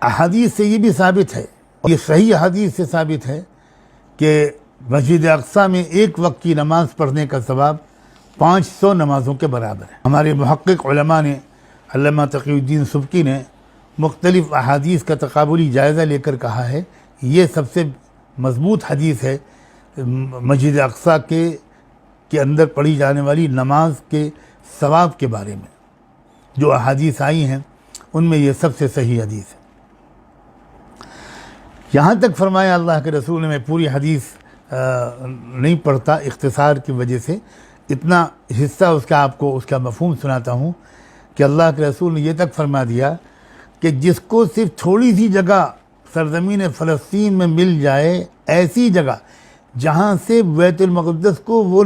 احادیث سے یہ بھی ثابت ہے، اور یہ صحیح احادیث سے ثابت ہے کہ مسجد اقصیٰ میں ایک وقت کی نماز پڑھنے کا ثواب 500 نمازوں کے برابر ہے۔ ہمارے محقق علماء نے، علامہ تقی الدین سبکی نے مختلف احادیث کا تقابلی جائزہ لے کر کہا ہے یہ سب سے مضبوط حدیث ہے مسجد اقصیٰ کے اندر پڑھی جانے والی نماز کے ثواب کے بارے میں۔ جو احادیث آئی ہیں ان میں یہ سب سے صحیح حدیث ہے۔ یہاں تک فرمایا اللہ کے رسول نے، میں پوری حدیث نہیں پڑھتا اختصار کی وجہ سے، اتنا حصہ اس کا آپ کو اس کا مفہوم سناتا ہوں کہ اللہ کے رسول نے یہ تک فرما دیا کہ جس کو صرف تھوڑی سی جگہ سرزمین فلسطین میں مل جائے، ایسی جگہ جہاں سے بیت المقدس کو وہ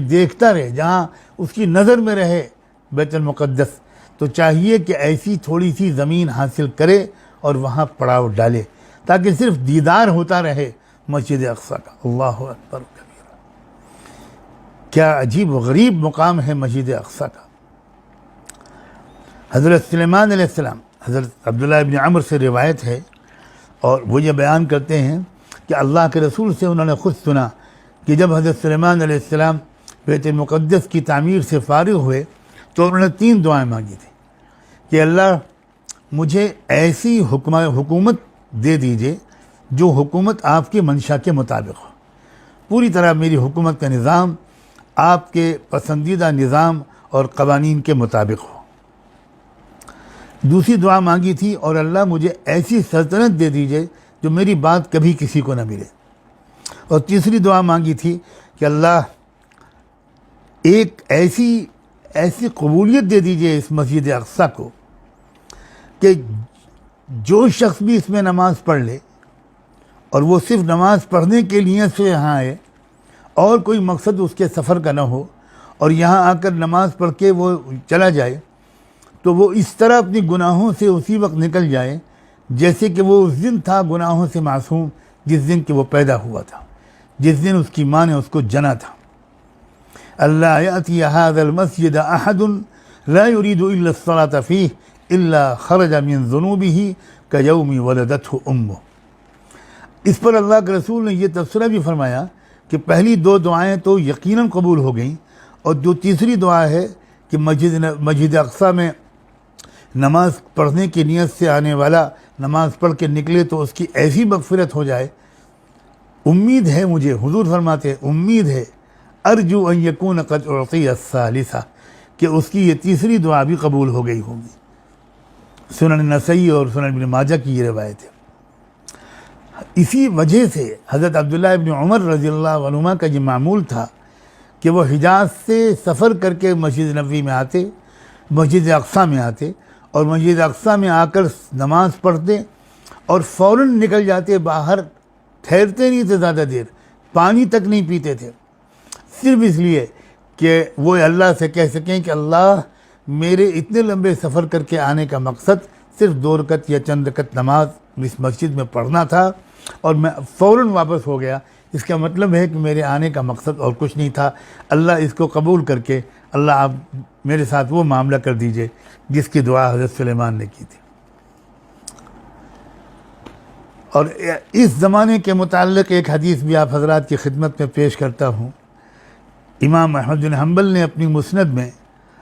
دیکھتا رہے، جہاں اس کی نظر میں رہے بیت المقدس، تو چاہیے کہ ایسی تھوڑی سی زمین حاصل کرے اور وہاں پڑاؤ ڈالے تاکہ صرف دیدار ہوتا رہے مسجد اقصیٰ کا۔ اللہ اکبر کبیرہ، کیا عجیب و غریب مقام ہے مسجد اقصیٰ کا۔ حضرت سلیمان علیہ السلام، حضرت عبداللہ ابن عمر سے روایت ہے، اور وہ یہ بیان کرتے ہیں کہ اللہ کے رسول سے انہوں نے خود سنا کہ جب حضرت سلیمان علیہ السلام بیت المقدس کی تعمیر سے فارغ ہوئے تو انہوں نے 3 دعائیں مانگی تھیں کہ اللہ مجھے ایسی حکومت دے دیجئے جو حکومت آپ کی منشا کے مطابق ہو، پوری طرح میری حکومت کا نظام آپ کے پسندیدہ نظام اور قوانین کے مطابق ہو۔ دوسری دعا مانگی تھی، اور اللہ مجھے ایسی سلطنت دے دیجئے جو میری بات کبھی کسی کو نہ ملے۔ اور تیسری دعا مانگی تھی کہ اللہ ایک ایسی قبولیت دے دیجئے اس مسجد اقصیٰ کو کہ جو شخص بھی اس میں نماز پڑھ لے، اور وہ صرف نماز پڑھنے کے لیے سے یہاں آئے اور کوئی مقصد اس کے سفر کا نہ ہو، اور یہاں آ کر نماز پڑھ کے وہ چلا جائے، تو وہ اس طرح اپنی گناہوں سے اسی وقت نکل جائے جیسے کہ وہ اس دن تھا گناہوں سے معصوم جس دن کہ وہ پیدا ہوا تھا، جس دن اس کی ماں نے اس کو جنا تھا۔ اللہ یأتی ھذا المسجد احد لا يريد الا الصلاة فيه الا خرج من ذنوبه كيوم ولدته امه۔ اس پر اللہ کے رسول نے یہ تبصرہ بھی فرمایا کہ پہلی 2 دعائیں تو یقیناً قبول ہو گئیں، اور جو تیسری دعا ہے کہ مسجد اقصیٰ میں نماز پڑھنے کی نیت سے آنے والا نماز پڑھ کے نکلے تو اس کی ایسی مغفرت ہو جائے، امید ہے مجھے، حضور فرماتے ہیں امید ہے، ارجو ان یکون قد اعطی الثالثہ، کہ اس کی یہ تیسری دعا بھی قبول ہو گئی ہوگی۔ سنن نسائی اور سنن ابن ماجہ کی یہ روایت ہے۔ اسی وجہ سے حضرت عبداللہ ابن عمر رضی اللہ عنہما کا یہ معمول تھا کہ وہ حجاز سے سفر کر کے مسجد نبوی میں آتے، مسجد اقصیٰ میں آتے، اور مسجد اقصیٰ میں آ کر نماز پڑھتے اور فوراً نکل جاتے باہر، ٹھہرتے نہیں تھے زیادہ دیر، پانی تک نہیں پیتے تھے، صرف اس لیے کہ وہ اللہ سے کہہ سکیں کہ اللہ میرے اتنے لمبے سفر کر کے آنے کا مقصد صرف 2 رکعت یا چند رکعت نماز اس مسجد میں پڑھنا تھا، اور میں فوراً واپس ہو گیا، اس کا مطلب ہے کہ میرے آنے کا مقصد اور کچھ نہیں تھا، اللہ اس کو قبول کر کے اللہ آپ میرے ساتھ وہ معاملہ کر دیجئے جس کی دعا حضرت سلیمان نے کی تھی۔ اور اس زمانے کے متعلق ایک حدیث بھی آپ حضرات کی خدمت میں پیش کرتا ہوں۔ امام احمد بن حنبل نے اپنی مسند میں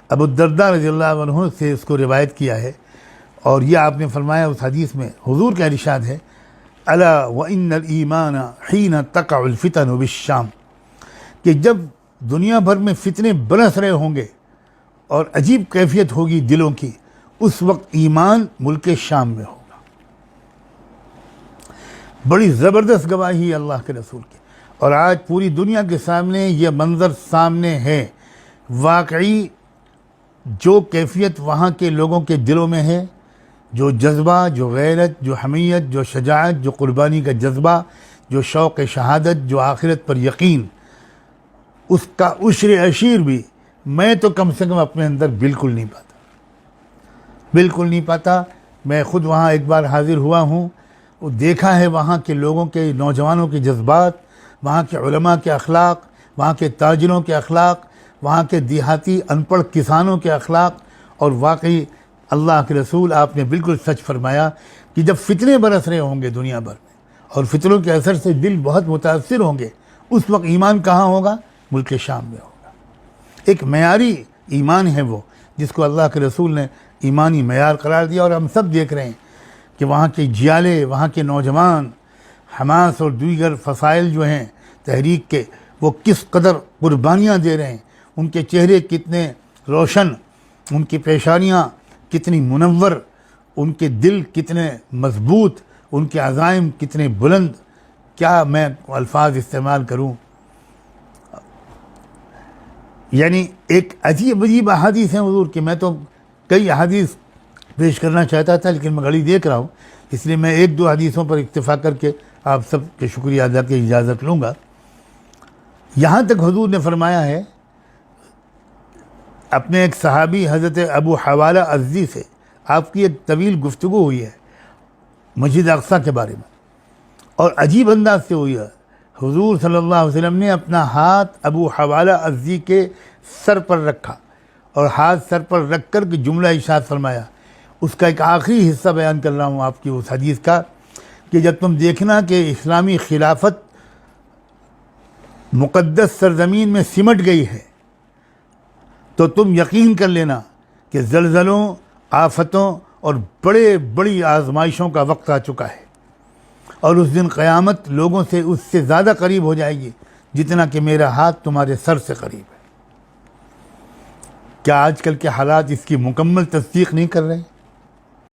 ابو الدرداء رضی اللہ عنہ سے اس کو روایت کیا ہے، اور یہ آپ نے فرمایا اس حدیث میں حضور کا ارشاد ہے، الا وان الایمان حین تقع الفتن بالشام، کہ جب دنیا بھر میں فتنے برس رہے ہوں گے اور عجیب کیفیت ہوگی دلوں کی، اس وقت ایمان ملک شام میں ہوگا۔ بڑی زبردست گواہی اللہ کے رسول کی، اور آج پوری دنیا کے سامنے یہ منظر سامنے ہے، واقعی جو کیفیت وہاں کے لوگوں کے دلوں میں ہے، جو جذبہ، جو غیرت، جو حمیت، جو شجاعت، جو قربانی کا جذبہ، جو شوق شہادت، جو آخرت پر یقین، اس کا عشر عشیر بھی میں تو کم سے کم اپنے اندر بالکل نہیں پاتا۔ میں خود وہاں ایک بار حاضر ہوا ہوں، وہ دیکھا ہے وہاں کے لوگوں کے، نوجوانوں کے جذبات، وہاں کے علماء کے اخلاق، وہاں کے تاجروں کے اخلاق، وہاں کے دیہاتی ان پڑھ کسانوں کے اخلاق، اور واقعی اللہ کے رسول آپ نے بالکل سچ فرمایا کہ جب فتنے برس رہے ہوں گے دنیا بھر میں اور فتنوں کے اثر سے دل بہت متاثر ہوں گے، اس وقت ایمان کہاں ہوگا؟ ملک شام میں ہوگا۔ ایک معیاری ایمان ہے وہ، جس کو اللہ کے رسول نے ایمانی معیار قرار دیا، اور ہم سب دیکھ رہے ہیں کہ وہاں کے جیالے، وہاں کے نوجوان، حماس اور دیگر فصائل جو ہیں تحریک کے، وہ کس قدر قربانیاں دے رہے ہیں، ان کے چہرے کتنے روشن، ان کی پیشانیاں کتنی منور، ان کے دل کتنے مضبوط، ان کے عزائم کتنے بلند، کیا میں الفاظ استعمال کروں۔ یعنی ایک عجیب عجیب احادیث ہیں حضور کی، میں تو کئی احادیث پیش کرنا چاہتا تھا لیکن میں گھڑی دیکھ رہا ہوں، اس لیے میں ایک دو حدیثوں پر اکتفا کر کے آپ سب کے شکریہ ادا کی اجازت لوں گا۔ یہاں تک حضور نے فرمایا ہے اپنے ایک صحابی حضرت ابو حوالہ ازدی سے، آپ کی ایک طویل گفتگو ہوئی ہے مسجد اقصیٰ کے بارے میں، اور عجیب انداز سے ہوئی ہے۔ حضور صلی اللہ علیہ وسلم نے اپنا ہاتھ ابو حوالہ ازدی کے سر پر رکھا اور ہاتھ سر پر رکھ کر کے جملہ ارشاد فرمایا، اس کا ایک آخری حصہ بیان کر رہا ہوں آپ کی اس حدیث کا، کہ جب تم دیکھنا کہ اسلامی خلافت مقدس سرزمین میں سمٹ گئی ہے تو تم یقین کر لینا کہ زلزلوں، آفتوں اور بڑی آزمائشوں کا وقت آ چکا ہے، اور اس دن قیامت لوگوں سے اس سے زیادہ قریب ہو جائے گی جتنا کہ میرا ہاتھ تمہارے سر سے قریب ہے۔ کیا آج کل کے حالات اس کی مکمل تصدیق نہیں کر رہے؟